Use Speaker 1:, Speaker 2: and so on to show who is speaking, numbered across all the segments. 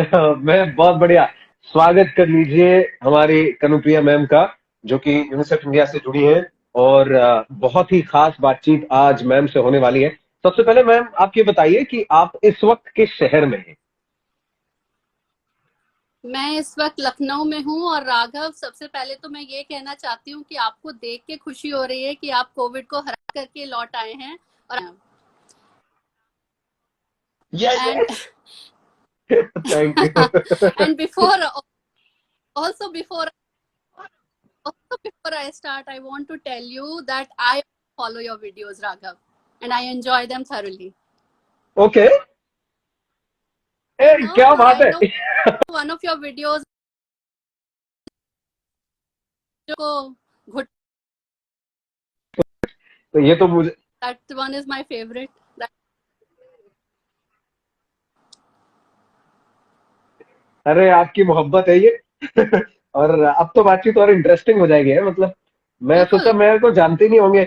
Speaker 1: मैं बहुत बढ़िया। स्वागत कर लीजिए हमारी कनुप्रिया मैम का, जो कि यूनिसेफ इंडिया से जुड़ी हैं। और बहुत ही खास बातचीत आज मैम से होने वाली है। सबसे पहले मैम आप ये बताइए कि आप इस वक्त किस शहर में हैं।
Speaker 2: मैं इस वक्त लखनऊ में हूँ। और राघव, सबसे पहले तो मैं ये कहना चाहती हूँ कि आपको देख के खुशी हो रही है कि आप कोविड को हरा करके लौट आए हैं। और and
Speaker 1: yes. Thank you.
Speaker 2: And before also before before I start, I want to tell you that I follow your videos, Raghav, and I enjoy them thoroughly.
Speaker 1: Okay. क्या बात
Speaker 2: I
Speaker 1: है।
Speaker 2: know one of your videos जो घुट
Speaker 1: तो ये तो मुझे,
Speaker 2: that one is my favorite.
Speaker 1: अरे आपकी मोहब्बत है ये। और अब तो बातचीत और इंटरेस्टिंग हो जाएगी है, मतलब मैं सोचा
Speaker 2: बिल्कुल।
Speaker 1: मेरे को जानते नहीं होंगे।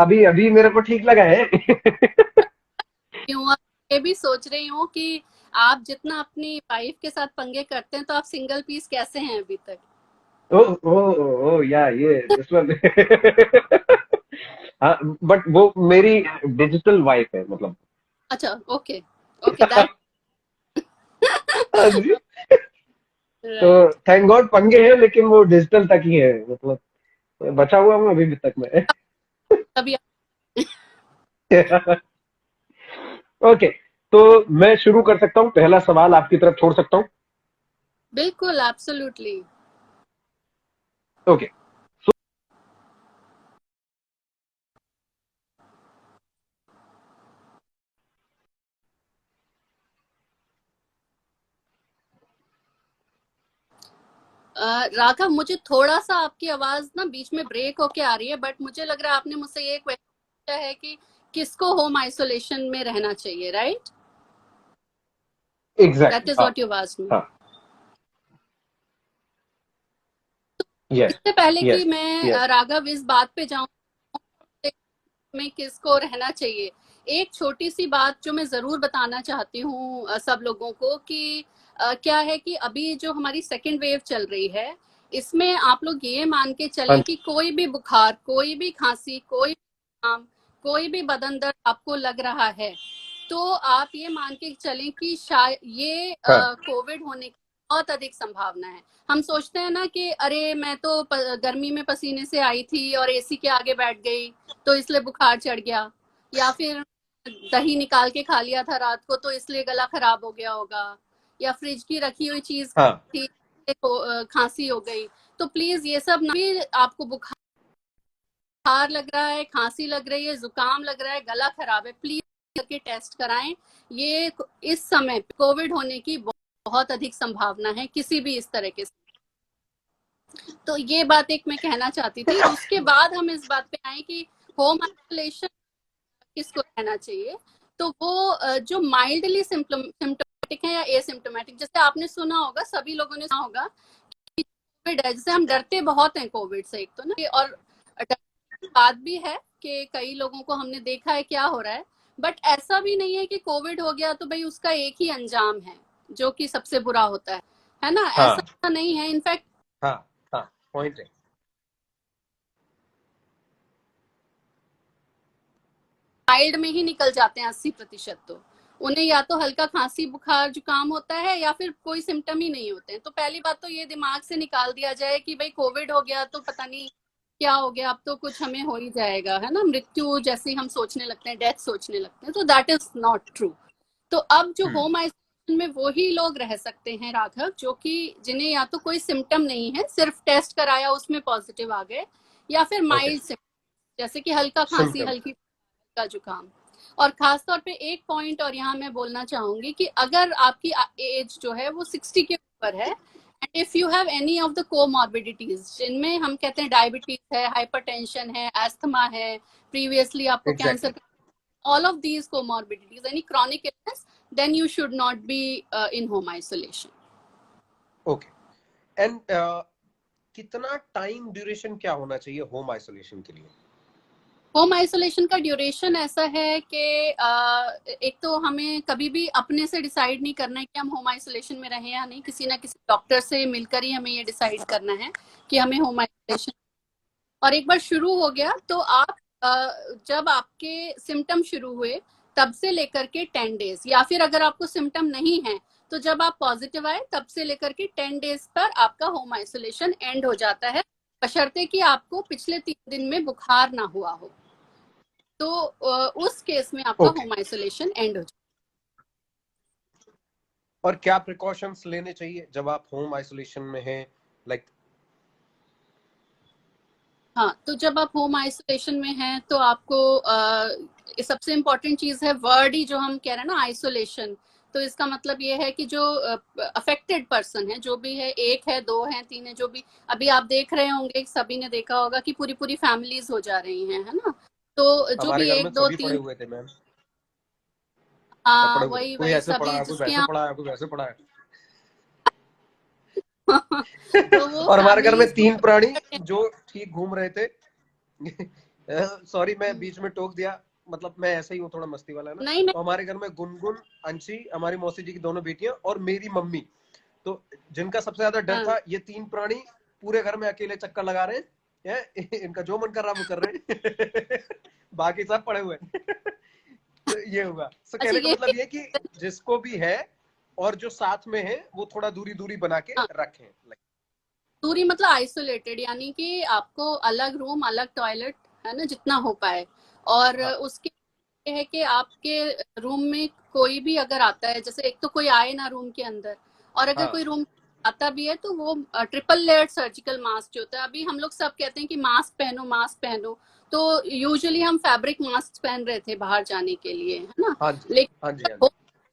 Speaker 1: अभी अभी मेरे को ठीक लगा है।
Speaker 2: क्यों, और ये भी सोच रही हूँ कि आप जितना अपनी वाइफ के साथ पंगे करते हैं, तो आप सिंगल पीस कैसे हैं अभी तक?
Speaker 1: ओ ओ ओ या ये दिस वन। हाँ, बट वो मेरी डिजिटल वाइफ है, मतलब।
Speaker 2: अच्छा, ओके। ओके, दैट
Speaker 1: हाँ जी। तो
Speaker 2: राइट।
Speaker 1: थैंक गॉड पंगे हैं, लेकिन वो डिजिटल तक ही है, मतलब बचा हुआ हूँ अभी भी तक मैं।
Speaker 2: तभी
Speaker 1: ओके। तो मैं शुरू कर सकता हूँ, पहला सवाल आपकी तरफ छोड़ सकता हूँ।
Speaker 2: बिल्कुल, एब्सोल्युटली।
Speaker 1: ओके।
Speaker 2: राघव, मुझे थोड़ा सा आपकी आवाज ना बीच में ब्रेक होके आ रही है, बट मुझे लग रहा है आपने मुझसे ये क्वेश्चन पूछा है कि किसको होम आइसोलेशन में रहना चाहिए, राइट? दैट
Speaker 1: एग्जैक्टली,
Speaker 2: इज
Speaker 1: हाँ।
Speaker 2: What you asked me.
Speaker 1: हाँ। यस।
Speaker 2: इससे पहले कि
Speaker 1: यस।
Speaker 2: मैं
Speaker 1: यस।
Speaker 2: राघव इस बात पे जाऊं में किसको रहना चाहिए, एक छोटी सी बात जो मैं जरूर बताना चाहती हूँ सब लोगों को कि क्या है कि अभी जो हमारी सेकेंड वेव चल रही है, इसमें आप लोग ये मान के
Speaker 1: हाँ
Speaker 2: चलें
Speaker 1: जी।
Speaker 2: कि कोई भी बुखार, कोई भी खांसी, कोई भी जुकाम, कोई भी बदन दर्द आपको लग रहा है, तो आप ये मान के चलें कि शायद ये
Speaker 1: हाँ।
Speaker 2: कोविड होने की बहुत अधिक संभावना है। हम सोचते हैं ना कि अरे मैं तो गर्मी में पसीने से आई थी और एसी के आगे बैठ गई तो इसलिए बुखार चढ़ गया, या फिर दही निकाल के खा लिया था रात को तो इसलिए गला खराब हो गया होगा, या फ्रिज की रखी हुई चीज
Speaker 1: हाँ।
Speaker 2: थी तो खांसी हो गई। तो प्लीज ये सब ना, भी आपको बुखार लग रहा है, खांसी लग रही है, जुकाम लग रहा है, गला खराब है, प्लीज करके टेस्ट कराएं। ये इस समय कोविड होने की बहुत अधिक संभावना है किसी भी इस तरह के। तो ये बात एक मैं कहना चाहती थी। उसके बाद हम इस बात पे आए कि होम आइसोलेशन किसको रहना चाहिए। तो वो जो माइल्डली सिम्टोमेटिक है या एसिम्टोमेटिक, जैसे आपने सुना होगा, सभी लोगों ने सुना होगा कि कोविड है, जैसे हम डरते बहुत हैं कोविड से, एक तो ना, और डर बात भी है कि कई लोगों को हमने देखा है क्या हो रहा है। बट ऐसा भी नहीं है कि कोविड हो गया तो भाई उसका एक ही अंजाम है जो कि सबसे बुरा होता है ना?
Speaker 1: हाँ।
Speaker 2: ऐसा नहीं है। इनफैक्ट
Speaker 1: हाँ। हाँ। पॉइंट है।
Speaker 2: माइल्ड में ही निकल जाते हैं 80%। तो उन्हें या तो हल्का खांसी बुखार जुकाम होता है या फिर कोई सिम्टम ही नहीं होते हैं। तो पहली बात तो ये दिमाग से निकाल दिया जाए कि भाई कोविड हो गया तो पता नहीं क्या हो गया, अब तो कुछ हमें हो ही जाएगा, है ना, मृत्यु जैसी हम सोचने लगते हैं, डेथ सोचने लगते हैं। तो दैट इज नॉट ट्रू। तो अब जो
Speaker 1: हम्म।
Speaker 2: होम आइसोलेशन में वो ही लोग रह सकते हैं राघव, जो कि जिन्हें या तो कोई सिम्टम नहीं है, सिर्फ टेस्ट कराया उसमें पॉजिटिव आ गए, या फिर
Speaker 1: ओके।
Speaker 2: माइल्ड सिम्टम जैसे कि हल्का खांसी,
Speaker 1: सिम्टम।
Speaker 2: हल्की का जुकाम। और खास तौर पे एक पॉइंट और यहाँ मैं बोलना चाहूंगी कि अगर आपकी एज जो है वो 60 के ऊपर है, and if you have any of the comorbidities, जिनमें हम कहते हैं डायबिटीज है, हाइपरटेंशन है, एस्थमा है, प्रीवियसली आपको cancer,
Speaker 1: exactly.
Speaker 2: all of these comorbidities, any chronic illness, then you should not be in home isolation.
Speaker 1: Okay. And, कितना time duration क्या होना चाहिए होम आइसोलेशन के लिए।
Speaker 2: होम आइसोलेशन का ड्यूरेशन ऐसा है कि एक तो हमें कभी भी अपने से डिसाइड नहीं करना है कि हम होम आइसोलेशन में रहें या नहीं, किसी ना किसी डॉक्टर से मिलकर ही हमें ये डिसाइड करना है कि हमें होम आइसोलेशन। और एक बार शुरू हो गया तो आप जब आपके सिम्टम शुरू हुए तब से लेकर के 10 डेज, या फिर अगर आपको सिम्टम नहीं है तो जब आप पॉजिटिव आए तब से लेकर के 10 डेज पर आपका होम आइसोलेशन एंड हो जाता है, बशर्ते कि आपको पिछले 3 दिन में बुखार ना हुआ हो, तो उस केस में आपका
Speaker 1: ओके।
Speaker 2: होम आइसोलेशन एंड हो जाए।
Speaker 1: और क्या प्रिकॉशंस लेने चाहिए जब आप होम आइसोलेशन में हैं, लाइक?
Speaker 2: हाँ, तो जब आप होम आइसोलेशन में हैं तो आपको सबसे इम्पोर्टेंट चीज है वर्ड ही जो हम कह रहे हैं ना, आइसोलेशन। तो इसका मतलब ये है कि जो अफेक्टेड पर्सन है, जो भी है, एक है, दो है, तीन है, जो भी, अभी आप देख रहे होंगे, सभी ने देखा होगा कि पूरी पूरी फैमिलीज हो जा रही हैं, है ना। तो जो
Speaker 1: हमारे
Speaker 2: भी
Speaker 1: घर में
Speaker 2: एक दो
Speaker 1: सभी पड़े
Speaker 2: तीन,
Speaker 1: हुए थे मैम। सब
Speaker 2: हाँ
Speaker 1: पड़े हुए थे,
Speaker 2: वही
Speaker 1: कोई
Speaker 2: वही
Speaker 1: ऐसे पड़ा
Speaker 2: सभी
Speaker 1: है, कोई
Speaker 2: जिसके
Speaker 1: वैसे
Speaker 2: यहाँ
Speaker 1: पड़ा है, कोई वैसे पड़ा है।
Speaker 2: तो वो
Speaker 1: और हमारे घर में
Speaker 2: फैमिलीज
Speaker 1: 3 प्राणी जो ठीक घूम रहे थे। सॉरी, मैं बीच में टोक दिया, मतलब मैं ऐसा ही हूँ, थोड़ा मस्ती वाला है ना।
Speaker 2: नहीं नहीं।
Speaker 1: तो हमारे घर में गुनगुन, अंशी, हमारी मौसी जी की दोनों बेटियां और मेरी मम्मी, तो जिनका सबसे ज्यादा डर
Speaker 2: हाँ
Speaker 1: था, ये 3 प्राणी पूरे घर में अकेले चक्कर लगा रहे हैं। इनका जो मन कर रहा वो कर रहे हैं। बाकी सब पड़े हुए हैं। तो ये हुआ। तो
Speaker 2: अच्छा
Speaker 1: कहने का
Speaker 2: ये
Speaker 1: मतलब ये कि जिसको भी है और जो साथ में है वो थोड़ा दूरी दूरी बना के
Speaker 2: हाँ,
Speaker 1: रखें।
Speaker 2: दूरी मतलब आइसोलेटेड, यानी कि आपको अलग रूम, अलग टॉयलेट, है ना, जितना हो पाए। और
Speaker 1: हाँ
Speaker 2: उसके ये है कि आपके रूम में कोई भी अगर आता है, जैसे एक तो कोई आए ना रूम के अंदर, और अगर
Speaker 1: हाँ
Speaker 2: कोई रूम आता भी है तो वो ट्रिपल लेयर्ड सर्जिकल मास्क जो होता है, अभी हम लोग सब कहते हैं कि मास्क पहनो, मास्क पहनो। तो यूजुअली हम फैब्रिक मास्क पहन रहे थे बाहर जाने के लिए, है ना।
Speaker 1: हाँ जी, हाँ जी, हाँ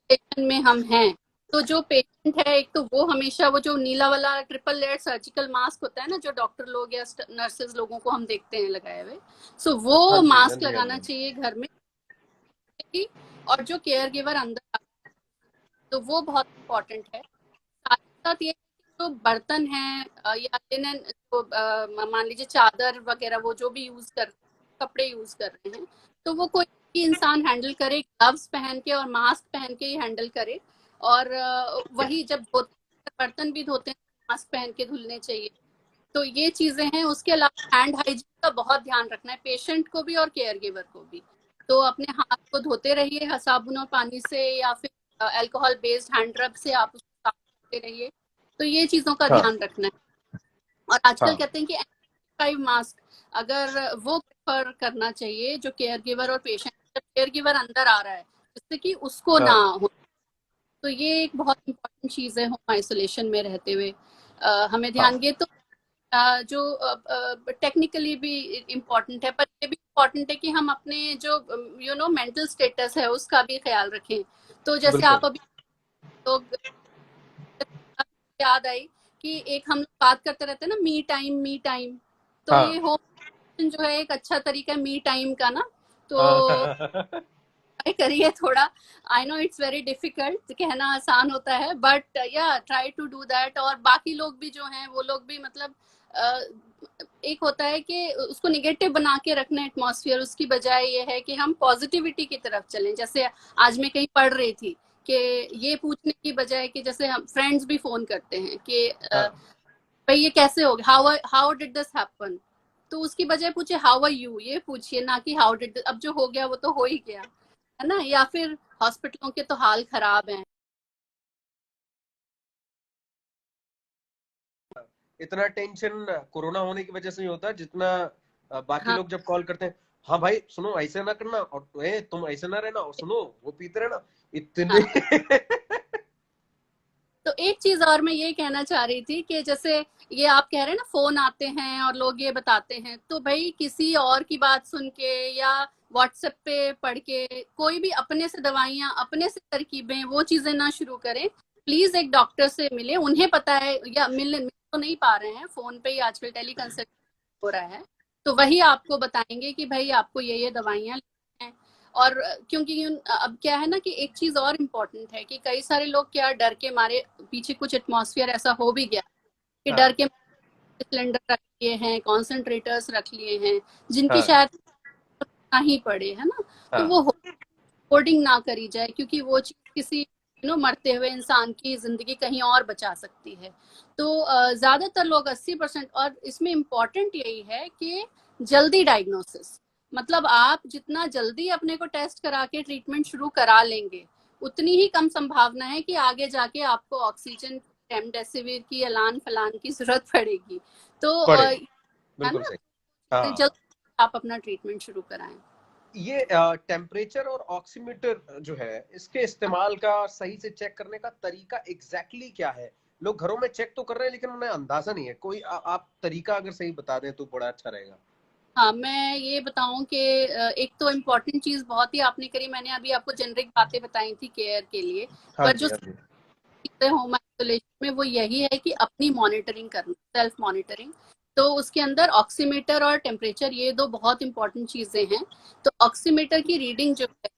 Speaker 2: लेकिन
Speaker 1: जी।
Speaker 2: होम में हम हैं, तो जो पेशेंट है, एक तो वो हमेशा वो जो नीला वाला ट्रिपल लेयर सर्जिकल मास्क होता है ना, जो डॉक्टर लोग या नर्सेज लोगों को हम देखते हैं लगाए हुए, सो
Speaker 1: हाँ
Speaker 2: वो
Speaker 1: जी, हाँ
Speaker 2: मास्क
Speaker 1: जी, हाँ
Speaker 2: लगाना
Speaker 1: जी।
Speaker 2: चाहिए घर में ही। और जो केयर गिवर अंदर आता है, तो वो बहुत इंपॉर्टेंट है। साथ ही साथ ये जो बर्तन हैं या लिनन, जो मान लीजिए चादर वगैरह, वो जो भी यूज कर, कपड़े यूज कर रहे हैं, तो वो कोई भी इंसान हैंडल करे, ग्लव्स पहन के और मास्क पहन के ही हैंडल करे। और वही जब धोते हैं, बर्तन भी धोते हैं, मास्क पहन के धुलने चाहिए। तो ये चीजें हैं। उसके अलावा हैंड हाइजीन का बहुत ध्यान रखना है, पेशेंट को भी और केयर गिवर को भी। तो अपने हाथ को धोते रहिए साबुन और पानी से, या फिर अल्कोहल बेस्ड हैंड रब से आप उसको साफ करते रहिए। तो ये चीजों का
Speaker 1: हाँ
Speaker 2: ध्यान रखना है। और आजकल
Speaker 1: हाँ
Speaker 2: कहते हैं कि N95 मास्क, अगर वो प्रेफर करना चाहिए जो केयर गिवर और पेशेंट, जब केयर गिवर अंदर आ रहा है, जिससे कि उसको ना
Speaker 1: हाँ।
Speaker 2: हो। तो ये एक बहुत इंपॉर्टेंट चीज है होम आइसोलेशन में रहते हुए, हमें ध्यान।
Speaker 1: हाँ
Speaker 2: ये तो जो टेक्निकली भी इम्पोर्टेंट है, पर ये भी इम्पोर्टेंट है कि हम अपने जो मेंटल स्टेटस है उसका भी ख्याल रखें। तो जैसे
Speaker 1: बिल्कुल।
Speaker 2: आप अभी लोग, याद आई कि एक हम लोग बात करते रहते हैं ना, मी टाइम, मी टाइम। तो ये
Speaker 1: हाँ
Speaker 2: होम जो है एक अच्छा तरीका है मी टाइम का ना। तो
Speaker 1: हाँ।
Speaker 2: ट्राई करिए थोड़ा। I know it's very difficult, कहना आसान होता है, बट या ट्राई टू डू दैट। और बाकी लोग भी जो हैं वो लोग भी, मतलब एक होता है कि उसको निगेटिव बना के रखना एटमॉस्फेयर, उसकी बजाय ये है कि हम पॉजिटिविटी की तरफ चलें। जैसे आज मैं कहीं पढ़ रही थी कि ये पूछने की बजाय कि, जैसे हम फ्रेंड्स भी फोन करते हैं कि
Speaker 1: हाँ
Speaker 2: भाई ये कैसे हो गया, हाउ डिड दिस हैपन। तो उसकी बजाय पूछे हाउ आर यू, ये पूछिए, ना कि हाउ डिड। अब जो हो गया वो तो हो ही गया, है ना। या फिर हॉस्पिटलों के तो हाल खराब हैं।
Speaker 1: इतना टेंशन कोरोना होने की वजह से नहीं होता जितना बाकी
Speaker 2: हाँ
Speaker 1: लोग जब कॉल करते हैं। हाँ भाई सुनो, ऐसे ना करना, और तुम ऐसे ना रहना, और सुनो वो पीते रहना इतने।
Speaker 2: हाँ। तो एक चीज और मैं ये कहना चाह रही थी कि जैसे ये आप कह रहे हैं ना, फोन आते हैं और लोग ये बताते हैं, तो भाई किसी और की बात सुन के या व्हाट्सएप पे पढ़ के कोई भी अपने से दवाइयां, अपने से तरकीबें, वो चीजें ना शुरू करें। प्लीज एक डॉक्टर से मिले, उन्हें पता है, या मिल तो नहीं पा रहे हैं, फोन पे ही आजकल टेली कंसल्ट हो रहा है, तो वही आपको बताएंगे कि भाई आपको ये दवाइयां लेनी हैं। और क्योंकि अब क्या है ना कि एक चीज और इम्पोर्टेंट है कि कई सारे लोग क्या, डर के मारे, पीछे कुछ एटमॉस्फेयर ऐसा हो भी गया कि डर
Speaker 1: हाँ
Speaker 2: के सिलेंडर रख लिए हैं, कॉन्सेंट्रेटर्स रख लिए हैं, जिनकी
Speaker 1: हाँ
Speaker 2: शायद ही पड़े, है ना। तो
Speaker 1: हाँ।
Speaker 2: वो होर्डिंग ना करी जाए, क्योंकि वो चीज किसी मरते हुए इंसान की जिंदगी कहीं और बचा सकती है। तो ज्यादातर लोग 80%, और इसमें इम्पोर्टेंट यही है कि जल्दी डायग्नोसिस, मतलब आप जितना जल्दी अपने को टेस्ट करा के ट्रीटमेंट शुरू करा लेंगे, उतनी ही कम संभावना है कि आगे जाके आपको ऑक्सीजन, रेमडेसिविर की, अलान फलान की जरूरत पड़ेगी। तो
Speaker 1: पड़ेगी,
Speaker 2: है
Speaker 1: बिल्कुल
Speaker 2: ना,
Speaker 1: सही। हाँ।
Speaker 2: जल्दी आप अपना ट्रीटमेंट शुरू कराएं।
Speaker 1: ये टेम्परेचर और ऑक्सीमीटर जो है, इसके इस्तेमाल का, सही से चेक करने का तरीका एग्जैक्टली क्या है? लोग घरों में चेक तो कर रहे हैं लेकिन उन्हें अंदाजा नहीं है। कोई आप तरीका अगर सही बता दें तो बड़ा अच्छा रहेगा।
Speaker 2: हाँ, मैं ये बताऊं कि एक तो इम्पोर्टेंट चीज बहुत ही आपने करी, मैंने अभी आपको जेनरिक बातें बताई थी केयर के लिए,
Speaker 1: हाँ
Speaker 2: पर
Speaker 1: जी,
Speaker 2: जो
Speaker 1: हाँ जी।
Speaker 2: सीखते हैं होम आइसोलेशन में वो यही है कि अपनी मॉनिटरिंग करना, सेल्फ मॉनिटरिंग। तो उसके अंदर ऑक्सीमीटर और टेम्परेचर, ये दो बहुत इंपॉर्टेंट चीजें हैं। तो ऑक्सीमीटर की रीडिंग जो है,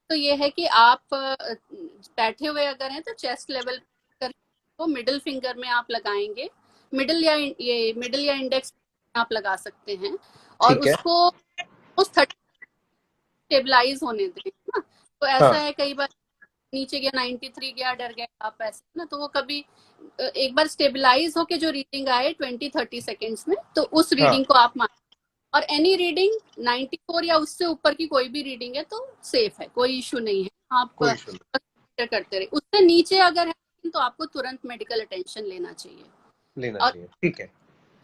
Speaker 2: तो ये है कि आप बैठे हुए अगर हैं तो चेस्ट लेवल कर, तो मिडिल फिंगर में आप लगाएंगे, मिडिल या इंडेक्स आप लगा सकते हैं, और
Speaker 1: ठीक है।
Speaker 2: उसको उस 30 स्टेबलाइज होने दें, है ना। तो ऐसा
Speaker 1: हाँ
Speaker 2: है कई बार नीचे गया, 93 गया, डर गए आप, ऐसे ना। तो वो कभी एक बार स्टेबलाइज होके जो रीडिंग आए 20-30 सेकेंड्स में, तो उस
Speaker 1: हाँ।
Speaker 2: रीडिंग को आप मान, और एनी रीडिंग 94 या उससे ऊपर की कोई भी रीडिंग है तो सेफ है, कोई इशू नहीं है, आप
Speaker 1: कोई इशू नहीं।
Speaker 2: करते रहे। उससे नीचे अगर है तो आपको तुरंत मेडिकल अटेंशन लेना चाहिए।
Speaker 1: लेना
Speaker 2: और
Speaker 1: चाहिए, ठीक है।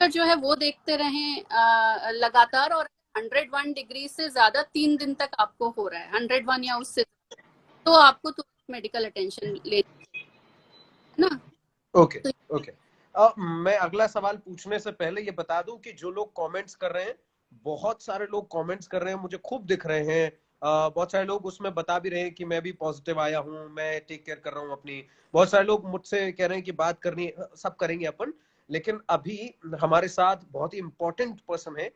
Speaker 2: जो है वो देखते रहें लगातार, और 101 डिग्री से ज्यादा 3 दिन तक आपको हो रहा है, 101 या उससे, तो आपको तुरंत मेडिकल अटेंशन लेना है ना।
Speaker 1: ओके।
Speaker 2: तो
Speaker 1: ओके। मैं अगला सवाल पूछने से पहले ये बता दूं कि जो लोग कमेंट्स कर रहे हैं, बहुत सारे लोग कमेंट्स कर रहे हैं, मुझे खूब दिख रहे हैं। बहुत सारे लोग उसमें बता भी रहे हैं कि मैं भी पॉजिटिव आया हूं, मैं टेक केयर कर रहा हूं अपनी। बहुत सारे लोग मुझसे कह रहे हैं कि बात करनी है, सब करेंगे अपन। लेकिन अभी हमारे साथ बहुत ही इंपॉर्टेंट पर्सन है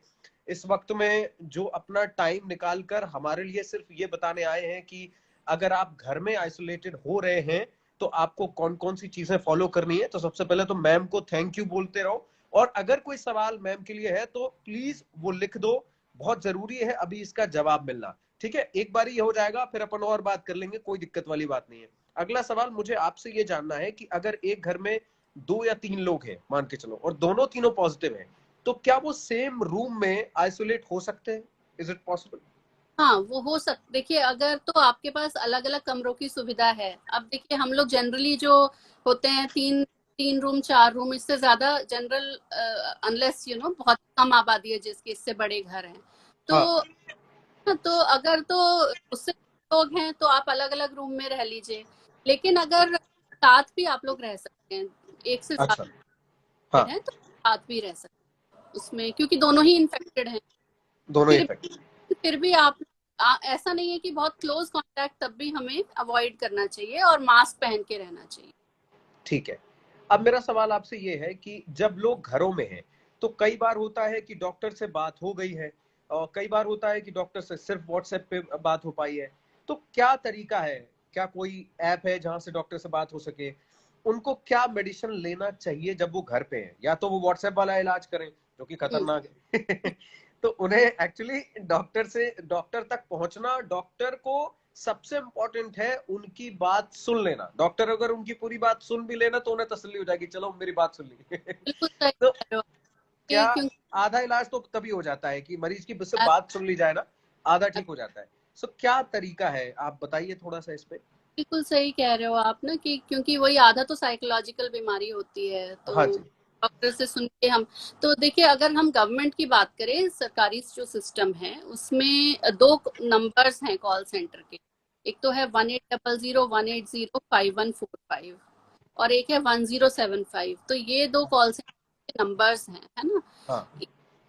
Speaker 1: इस वक्त में, जो अपना टाइम निकाल कर हमारे लिए सिर्फ ये बताने आए हैं कि अगर आप घर में आइसोलेटेड हो रहे हैं तो आपको कौन कौन सी चीजें फॉलो करनी है। तो सबसे पहले तो मैम को थैंक यू बोलते रहो, और अगर कोई सवाल मैम के लिए है तो प्लीज वो लिख दो। बहुत जरूरी है अभी इसका जवाब मिलना। ठीक है, एक बार ये हो जाएगा फिर अपन और बात कर लेंगे, कोई दिक्कत वाली बात नहीं है। अगला सवाल मुझे आपसे ये जानना है कि अगर एक घर में 2 या 3 लोग हैं मान के चलो, और दोनों तीनों पॉजिटिव हैं, तो क्या वो सेम रूम में आइसोलेट हो सकते हैं? Is it possible?
Speaker 2: हाँ, वो हो सकता, देखिए अगर तो आपके पास अलग अलग कमरों की सुविधा है। अब देखिए हम लोग जनरली जो होते हैं, 3 रूम 4 रूम, इससे ज्यादा जनरल, अनलेस बहुत कम आबादी है जिसके, इससे बड़े घर हैं।
Speaker 1: हाँ।
Speaker 2: तो अगर तो उससे लोग हैं तो आप अलग अलग रूम में रह लीजिए। लेकिन अगर साथ भी आप लोग रह सकते हैं, एक से
Speaker 1: अच्छा।
Speaker 2: ज्यादा
Speaker 1: हाँ।
Speaker 2: है तो साथ भी रह सकते हैं उसमें, क्योंकि दोनों ही इन्फेक्टेड हैं।
Speaker 1: दोनों
Speaker 2: फिर
Speaker 1: इफेक्ट।
Speaker 2: फिर भी आप ऐसा नहीं है कि बहुत क्लोज कांटेक्ट, तब भी हमें अवॉइड करना चाहिए और मास्क पहन के रहना चाहिए।
Speaker 1: ठीक है। अब मेरा सवाल आपसे ये है कि जब लोग घरों में हैं तो कई बार होता है कि डॉक्टर से बात हो गई है, और कई बार होता है कि डॉक्टर से सिर्फ व्हाट्सएप पे बात हो पाई है। तो क्या तरीका है, क्या कोई ऐप है जहां से डॉक्टर से बात हो सके? उनको क्या मेडिसिन लेना चाहिए जब वो घर पे हैं? या तो वो व्हाट्सएप वाला इलाज करें जो कि
Speaker 2: हम्म,
Speaker 1: खतरनाक है तो उन्हें एक्चुअली डॉक्टर तक पहुंचना, डॉक्टर को सबसे इंपॉर्टेंट है उनकी बात सुन लेना। डॉक्टर अगर उनकी पूरी बात सुन भी लेना तो उन्हें तसल्ली हो जाएगी, चलो मेरी बात सुन ली
Speaker 2: बिल्कुल सही
Speaker 1: तो
Speaker 2: कह रहे हो
Speaker 1: क्या
Speaker 2: क्योंकि
Speaker 1: आधा इलाज तो तभी हो जाता है कि मरीज की सिर्फ बात सुन ली जाए ना, आधा ठीक हो जाता है। सो क्या तरीका है, आप बताइए थोड़ा सा इस पे।
Speaker 2: बिल्कुल सही कह रहे हो आप ना, कि क्योंकि वही आधा तो साइकोलॉजिकल बीमारी होती है, तो
Speaker 1: हाँ जी।
Speaker 2: डॉक्टर से सुन के हम, तो देखिए अगर हम गवर्नमेंट की बात करें, सरकारी जो सिस्टम है उसमें दो नंबर्स हैं कॉल सेंटर के। एक तो है 1800-180-5145, और एक है 1075। तो ये दो कॉल सेंटर के नंबर्स हैं, है ना।
Speaker 1: हाँ।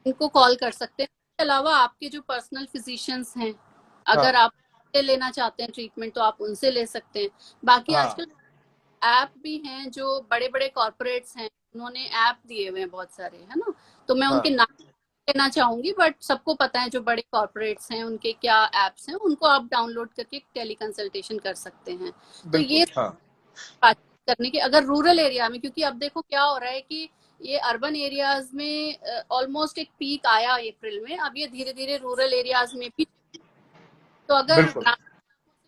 Speaker 2: इनको कॉल कर सकते हैं। इसके अलावा आपके जो पर्सनल फिजिशियंस हैं, अगर
Speaker 1: हाँ।
Speaker 2: आप उनसे लेना चाहते हैं ट्रीटमेंट तो आप उनसे ले सकते हैं। बाकी
Speaker 1: हाँ।
Speaker 2: आजकल ऐप भी हैं, जो बड़े बड़े कॉर्पोरेट्स हैं उन्होंने ऐप दिए हुए हैं बहुत सारे, है ना। तो मैं उनके
Speaker 1: हाँ।
Speaker 2: नाम लेना चाहूंगी, बट सबको पता है जो बड़े कॉर्पोरेट्स हैं उनके क्या एप्स हैं, उनको आप डाउनलोड करके टेली कंसल्टेशन कर सकते हैं। तो
Speaker 1: बिल्कुल।
Speaker 2: ये
Speaker 1: हाँ।
Speaker 2: बातचीत करने की, अगर रूरल एरिया में, क्योंकि अब देखो क्या हो रहा है कि ये अर्बन एरियाज में ऑलमोस्ट एक पीक आया अप्रैल में, अब ये धीरे धीरे रूरल एरियाज में भी तो अगर
Speaker 1: बिल्कुल।
Speaker 2: ग्रामीण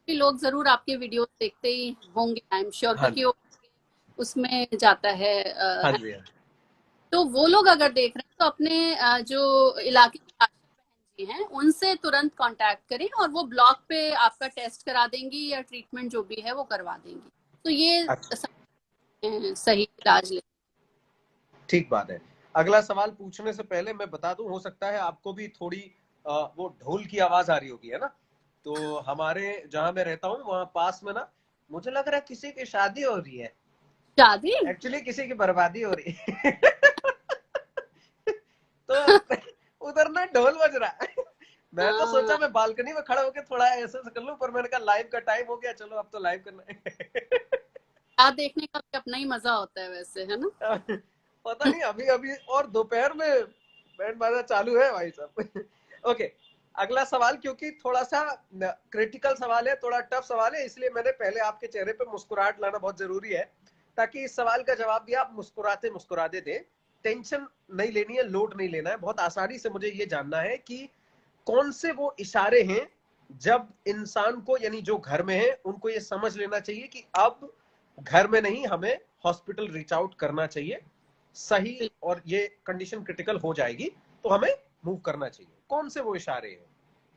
Speaker 2: भी लोग जरूर आपके वीडियोस देखते ही होंगे, आई एम श्योर,
Speaker 1: हाँ
Speaker 2: क्योंकि
Speaker 1: जी,
Speaker 2: वो उसमें जाता है
Speaker 1: हाँ
Speaker 2: है।
Speaker 1: जी, हाँ जी।
Speaker 2: तो वो लोग अगर देख रहे हैं तो अपने जो इलाके की आशा बहन जी हैं उनसे तुरंत कांटेक्ट करें और वो ब्लॉक पे आपका टेस्ट करा देंगी या ट्रीटमेंट जो भी है वो करवा देंगी। तो ये
Speaker 1: अच्छा,
Speaker 2: सही इलाज ले।
Speaker 1: ठीक बात है। अगला सवाल पूछने से पहले मैं बता दूं, हो सकता है आपको भी थोड़ी वो ढोल की आवाज आ रही होगी, है ना? तो हमारे जहां मैं रहता हूँ वहां पास में ना, मुझे लग रहा है किसी की शादी हो रही है।
Speaker 2: शादी?
Speaker 1: एक्चुअली किसी की बर्बादी हो रही है। तो उधर ना ढोल बज रहा है। मैं तो सोचा
Speaker 2: हाँ,
Speaker 1: मैं बालकनी में खड़ा होकर थोड़ा ऐसे कर लूं, पर मैंने कहा लाइव का टाइम हो गया, चलो अब तो लाइव करना है।
Speaker 2: शादी देखने का भी अपना ही मजा होता है वैसे, है ना?
Speaker 1: पता नहीं, अभी अभी और दोपहर में बैंड बाजा चालू है भाई साहब। ओके, अगला सवाल क्योंकि थोड़ा सा क्रिटिकल सवाल है, थोड़ा टफ सवाल है, इसलिए मैंने पहले आपके चेहरे पे मुस्कुराहट लाना बहुत जरूरी है, ताकि इस सवाल का जवाब भी आप मुस्कुराते मुस्कुराते दें। टेंशन नहीं लेनी है, लोड नहीं लेना है, बहुत आसानी से मुझे ये जानना है कि कौन से वो इशारे हैं जब इंसान को, यानी जो घर में है, उनको ये समझ लेना चाहिए कि अब घर में नहीं, हमें हॉस्पिटल रीच आउट करना चाहिए, सही, और ये कंडीशन क्रिटिकल हो जाएगी तो हमें मूव करना चाहिए। कौन से वो इशारे हैं?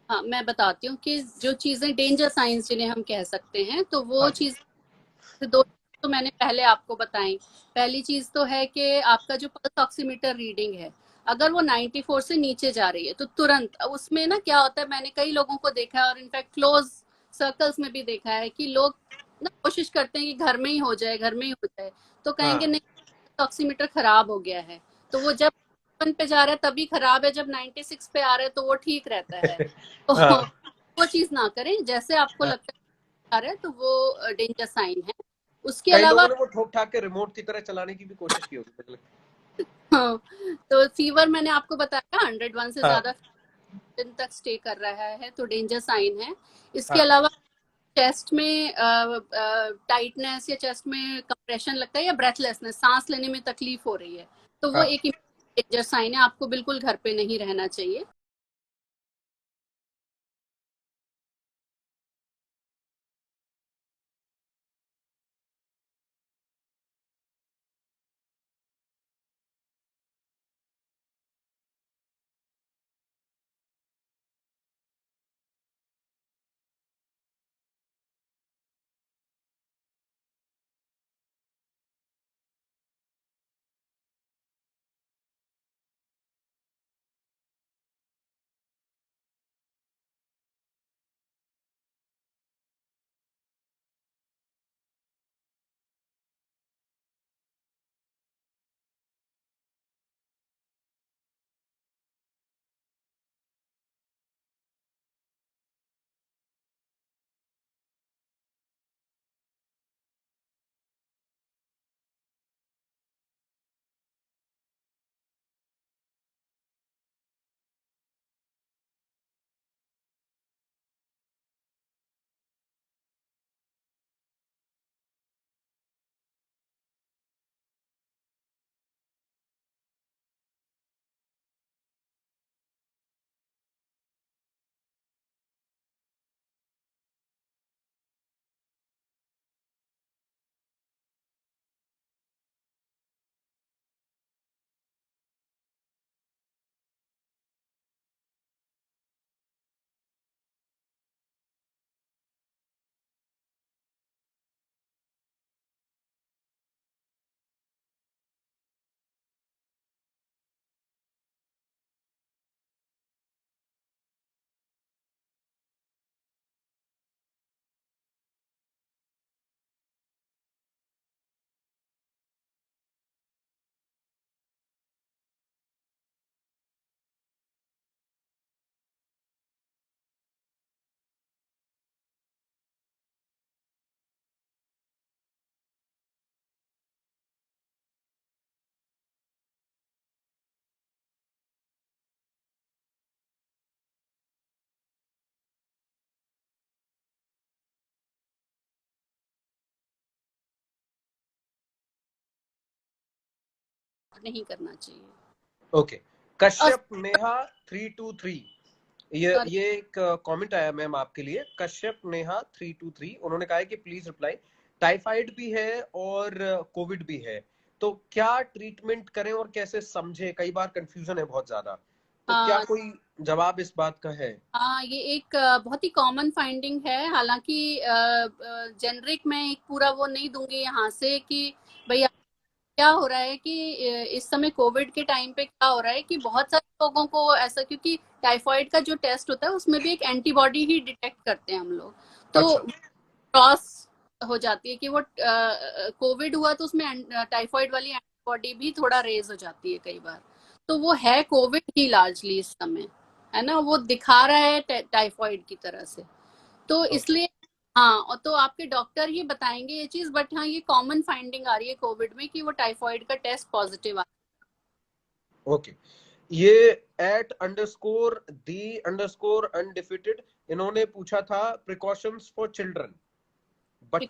Speaker 2: हाँ, मैं बताती हूँ कि जो चीजें डेंजर साइंस जिन्हें हम कह सकते हैं, तो
Speaker 1: हाँ
Speaker 2: वो
Speaker 1: जी।
Speaker 2: चीज दो तो मैंने पहले आपको बताई। पहली चीज तो है कि आपका जो पल्स ऑक्सीमीटर रीडिंग है, अगर वो 94 से नीचे जा रही है तो तुरंत उसमें ना क्या होता है, मैंने कई लोगों को देखा है और इनफैक्ट क्लोज सर्कल्स में भी देखा है कि लोग ना कोशिश करते हैं कि घर में ही हो जाए, घर में ही हो जाए। तो कहेंगे
Speaker 1: हाँ।
Speaker 2: नहीं, ऑक्सीमीटर खराब हो गया है। तो वो जब 1 पे जा रहा है तभी खराब है, जब 96 पे आ रहा है तो वो ठीक रहता है। तो
Speaker 1: हाँ।
Speaker 2: वो चीज ना करें, जैसे आपको
Speaker 1: हाँ।
Speaker 2: लगता है आ रहा है तो वो डेंजर साइन है। उसके
Speaker 1: कई
Speaker 2: अलावा
Speaker 1: लोगों ने वो ठोक ठाक के रिमोट की तरह चलाने की भी कोशिश की होगी, मुझे लगता
Speaker 2: हाँ, तो फीवर मैंने आपको बताया 101 से
Speaker 1: है। हाँ।
Speaker 2: ज्यादा दिन तक स्टे कर रहा है तो डेंजर साइन है। इसके
Speaker 1: हाँ।
Speaker 2: अलावा चेस्ट में टाइटनेस या चेस्ट में कंप्रेशन लगता है या ब्रेथलेसनेस, सांस लेने में तकलीफ हो रही है, तो वो
Speaker 1: हाँ।
Speaker 2: एक डेंजर साइन है, आपको बिल्कुल घर पे नहीं रहना चाहिए। नहीं करना चाहिए।
Speaker 1: ओके।
Speaker 2: और
Speaker 1: कश्यप नेहा 323, ये एक कमेंट आया मैम आपके लिए, कश्यप नेहा 323, उन्होंने कहा है कि प्लीज रिप्लाई, टाइफाइड भी है और कोविड भी है, तो क्या ट्रीटमेंट करें और कैसे समझे, कई बार कंफ्यूजन है बहुत ज्यादा, तो क्या
Speaker 2: हाँ,
Speaker 1: कोई जवाब इस बात का है?
Speaker 2: हाँ, ये एक बहुत ही कॉमन फाइंडिंग है। हालांकि जेनरिक में एक पूरा वो नहीं दूंगी यहाँ से कि भैया क्या हो रहा है कि इस समय कोविड के टाइम पे क्या हो रहा है कि बहुत सारे लोगों को ऐसा, क्योंकि टाइफाइड का जो टेस्ट होता है उसमें भी एक एंटीबॉडी ही डिटेक्ट करते हैं हम लोग, तो
Speaker 1: अच्छा।
Speaker 2: क्रॉस हो जाती है कि वो कोविड हुआ तो उसमें टाइफाइड वाली एंटीबॉडी भी थोड़ा रेज हो जाती है कई बार, तो वो है कोविड ही लार्जली इस समय, है ना, वो दिखा रहा है टाइफाइड की तरह से, तो
Speaker 1: ओके।
Speaker 2: इसलिए हाँ, और तो आपके डॉक्टर ही बताएंगे ये चीज, बट हाँ ये कॉमन फाइंडिंग आ रही है कोविड में कि वो टाइफाइड का टेस्ट पॉजिटिव आ
Speaker 1: ओके। ये @_the_undefeated इन्होंने पूछा था प्रिकॉशंस फॉर चिल्ड्रन,
Speaker 2: रहा है।